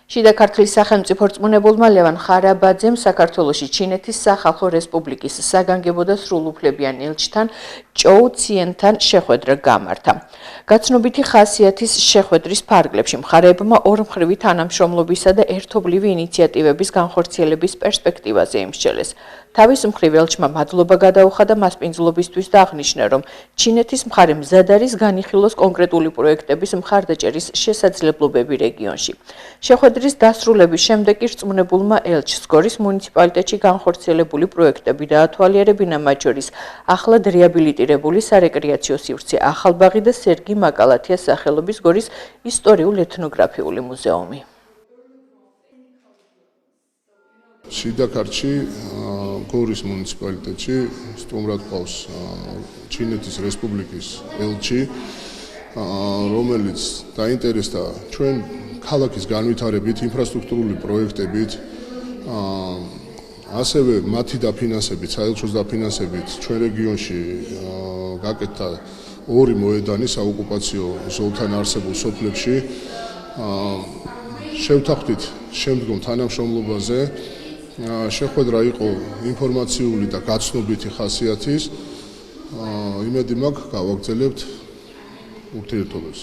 შიდა ქართლის სახელმწიფო რწმუნებულმა ლევან ხარაბაძემ საქართველოში ჩინეთის სახალხო რესპუბლიკის საგანგებო და სრულუფლებიან ელჩთან ჭოუ ციენთან შეხვედრა გამართა. გაცნობიტი ხასიათის შეხვედრის ფარგლებში მხარეებმა ორმხრივი თანამშრომლობისა და ერთობლივი ინიციატივების განხორციელების პერსპექტივაზე იმსჯელეს. თავის მხრივ ელჩმა მადლობა გადაუხადა მასპინძლობისთვის და აღნიშნა, რომ ჩინეთის მხარე მზად არის განიხილოს კონკრეტული პროექტების მხარდაჭერის შესაძლებლობები რეგიონში. შეხვედრის დასრულების შემდეგ კი რწმუნებულმა ელჩს გორის მუნიციპალიტეტში განხორციელებული პროექტები დაათვალიერებინა, მათ შორის ახლად რეაბილიტირებული სარეკრეაციო სივრცე ახალბაღი და სერგი მაკალათიას სახელობის გორის ისტორიულ-ეთნოგრაფიული მუზეუმი. შიდა ქართლში გორის მუნიციპალიტეტში სტუმრად ყავს ჩინეთის რესპუბლიკის ელჩი, რომელიც დაინტერესდა ჩვენ ქალაქის განვითარებით, ინფრასტრუქტურული პროექტებით, ასევე მათი დაფინანსებით, საელჩოს დაფინანსებით ჩვენ რეგიონში გაკეთდა 2 მოედანი საოკუპაციო ზოლთან არსებულ სოფლებში. შევთანხმდით შემდგომ თანამშრომლობაზე. შეხვედრა იყო ინფორმაციული და გაცნობიტი ხასიათის. იმედი მაქვს, გავაგრძელებთ ურთიერთობას.